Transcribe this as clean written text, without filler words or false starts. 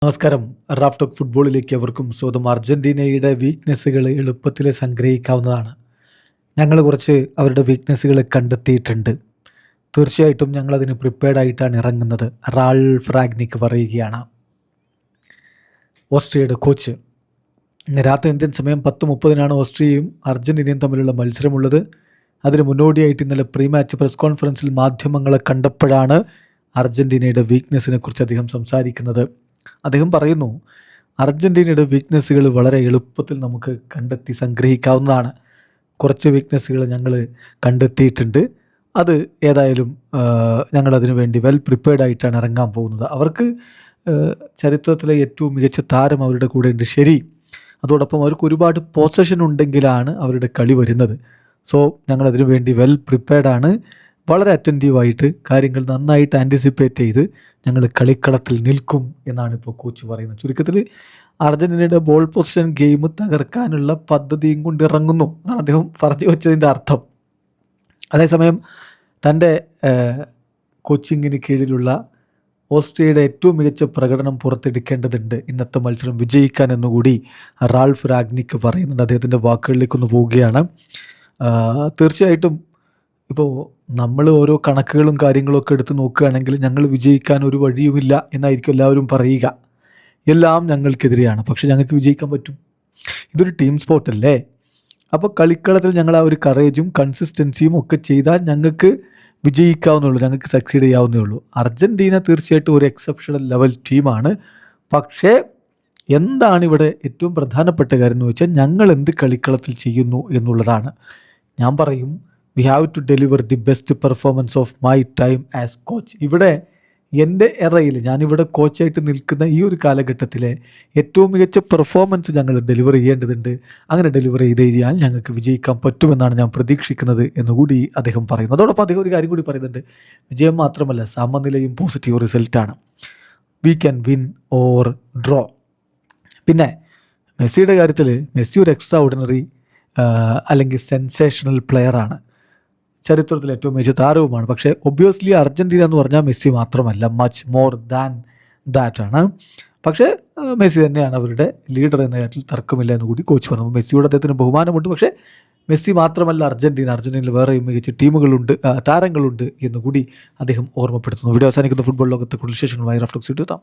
നമസ്കാരം. Raf talk ഫുട്ബോളിലേക്ക് അവർക്കും സ്വന്തം. അർജൻറ്റീനയുടെ വീക്ക്നെസ്സുകൾ എളുപ്പത്തിൽ സംഗ്രഹിക്കാവുന്നതാണ്. ഞങ്ങൾ കുറച്ച് അവരുടെ വീക്ക്നെസ്സുകൾ കണ്ടെത്തിയിട്ടുണ്ട്. തീർച്ചയായിട്ടും ഞങ്ങളതിന് പ്രിപ്പയർഡ് ആയിട്ടാണ് ഇറങ്ങുന്നത്. റാൾഫ് റാഗ്നിക്ക് പറയുകയാണ്, ഓസ്ട്രിയയുടെ കോച്ച്. ഇന്ന് രാത്രി ഇന്ത്യൻ സമയം 10:30 ഓസ്ട്രിയയും അർജൻറ്റീനയും തമ്മിലുള്ള മത്സരമുള്ളത്. അതിന് മുന്നോടിയായിട്ട് ഇന്നലെ പ്രീ മാച്ച് പ്രസ് കോൺഫറൻസിൽ മാധ്യമങ്ങളെ കണ്ടപ്പോഴാണ് അർജൻറ്റീനയുടെ വീക്ക്നെസ്സിനെ കുറിച്ച് അദ്ദേഹം സംസാരിക്കുന്നത്. അദ്ദേഹം പറയുന്നു, അർജൻറ്റീനയുടെ വീക്ക്നെസ്സുകൾ വളരെ എളുപ്പത്തിൽ നമുക്ക് കണ്ടെത്തി സംഗ്രഹിക്കാവുന്നതാണ്. കുറച്ച് വീക്ക്നെസ്സുകൾ ഞങ്ങൾ കണ്ടെത്തിയിട്ടുണ്ട്. അത് ഏതായാലും ഞങ്ങളതിനു വേണ്ടി വെൽ പ്രിപ്പയർഡ് ആയിട്ടാണ് ഇറങ്ങാൻ പോകുന്നത്. അവർക്ക് ചരിത്രത്തിലെ ഏറ്റവും മികച്ച താരം അവരുടെ കൂടെ ഉണ്ട്, ശരി. അതോടൊപ്പം അവർക്ക് ഒരുപാട് പൊസഷൻ ഉണ്ടെങ്കിലാണ് അവരുടെ കളി വരുന്നത്. സോ ഞങ്ങളതിനു വേണ്ടി വെൽ പ്രിപ്പയർഡാണ്. വളരെ അറ്റൻറ്റീവായിട്ട് കാര്യങ്ങൾ നന്നായിട്ട് ആൻറ്റിസിപ്പേറ്റ് ചെയ്ത് ഞങ്ങൾ കളിക്കളത്തിൽ നിൽക്കും എന്നാണ് ഇപ്പോൾ കോച്ച് പറയുന്നത്. ചുരുക്കത്തിൽ അർജൻറ്റീനയുടെ ബോൾ പൊസിഷൻ ഗെയിം തകർക്കാനുള്ള പദ്ധതിയും കൊണ്ട് ഇറങ്ങുന്നു എന്നാണ് അദ്ദേഹം പറഞ്ഞു വെച്ചതിൻ്റെ അർത്ഥം. അതേസമയം തൻ്റെ കോച്ചിങ്ങിന് കീഴിലുള്ള ഓസ്ട്രിയയുടെ ഏറ്റവും മികച്ച പ്രകടനം പുറത്തെടുക്കേണ്ടതുണ്ട് ഇന്നത്തെ മത്സരം വിജയിക്കാൻ എന്നുകൂടി റാൾഫ് റാഗ്നിക്ക് പറയുന്നുണ്ട്. അദ്ദേഹത്തിൻ്റെ വാക്കുകളിലേക്കൊന്ന് പോവുകയാണ്. തീർച്ചയായിട്ടും ഇപ്പോൾ നമ്മൾ ഓരോ കണക്കുകളും കാര്യങ്ങളൊക്കെ എടുത്ത് നോക്കുകയാണെങ്കിൽ ഞങ്ങൾ വിജയിക്കാൻ ഒരു വഴിയുമില്ല എന്നായിരിക്കും എല്ലാവരും പറയുക. എല്ലാം ഞങ്ങൾക്കെതിരെയാണ്, പക്ഷെ ഞങ്ങൾക്ക് വിജയിക്കാൻ പറ്റും. ഇതൊരു ടീം സ്പോർട്ടല്ലേ. അപ്പോൾ കളിക്കളത്തിൽ ഞങ്ങൾ ആ ഒരു കറേജും കൺസിസ്റ്റൻസിയും ഒക്കെ ചെയ്താൽ ഞങ്ങൾക്ക് വിജയിക്കാവുന്നേ, ഞങ്ങൾക്ക് സക്സീഡ് ചെയ്യാവുന്നേ ഉള്ളൂ. അർജൻറ്റീന തീർച്ചയായിട്ടും ഒരു എക്സെപ്ഷണൽ ലെവൽ ടീമാണ്. പക്ഷേ എന്താണ് ഇവിടെ ഏറ്റവും പ്രധാനപ്പെട്ട കാര്യം എന്ന് വെച്ചാൽ ഞങ്ങൾ എന്ത് കളിക്കളത്തിൽ ചെയ്യുന്നു എന്നുള്ളതാണ്. ഞാൻ പറയും, we have to deliver the best performance of my time as coach. ഇവിടെ എൻ്റെ എറയിൽ ഞാനിവിടെ കോച്ചായിട്ട് നിൽക്കുന്ന ഈ ഒരു കാലഘട്ടത്തിലെ ഏറ്റവും മികച്ച പെർഫോമൻസ് ഞങ്ങൾ ഡെലിവർ ചെയ്യേണ്ടതുണ്ട്. അങ്ങനെ ഡെലിവർ ചെയ്ത് കഴിഞ്ഞാൽ ഞങ്ങൾക്ക് വിജയിക്കാൻ പറ്റുമെന്നാണ് ഞാൻ പ്രതീക്ഷിക്കുന്നത് എന്നുകൂടി അദ്ദേഹം പറയുന്നു. അതോടൊപ്പം അദ്ദേഹം ഒരു കാര്യം കൂടി പറയുന്നുണ്ട്, വിജയം മാത്രമല്ല സമനിലയും പോസിറ്റീവ് റിസൾട്ടാണ്. We can win or draw. പിന്നെ മെസ്സിയുടെ കാര്യത്തിൽ മെസ്സി ഒരു എക്സ്ട്രാ ഓർഡിനറി അല്ലെങ്കിൽ സെൻസേഷണൽ പ്ലെയറാണ്, ചരിത്രത്തിൽ ഏറ്റവും മികച്ച താരവുമാണ്. പക്ഷേ ഒബ്വിയസ്ലി അർജൻറ്റീന എന്ന് പറഞ്ഞാൽ മെസ്സി മാത്രമല്ല, മച്ച് മോർ ദാൻ ദാറ്റ് ആണ്. പക്ഷേ മെസ്സി തന്നെയാണ് അവരുടെ ലീഡർ എന്ന കാര്യത്തിൽ തർക്കമില്ല എന്ന് കൂടി കോച്ച് പറഞ്ഞു. മെസ്സിയോട് അദ്ദേഹത്തിന് ബഹുമാനമുണ്ട്. പക്ഷേ മെസ്സി മാത്രമല്ല അർജൻറ്റീനയിൽ വേറെയും മികച്ച ടീമുകളുണ്ട്, താരങ്ങളുണ്ട് എന്നുകൂടി അദ്ദേഹം ഓർമ്മപ്പെടുത്തുന്നു. വീഡിയോ അവസാനിക്കുന്ന ഫുട്ബോൾ ലോകത്തെ കൂടുതൽ വിശേഷങ്ങളുമായി റാഫ് ടോക്സ് എത്താം.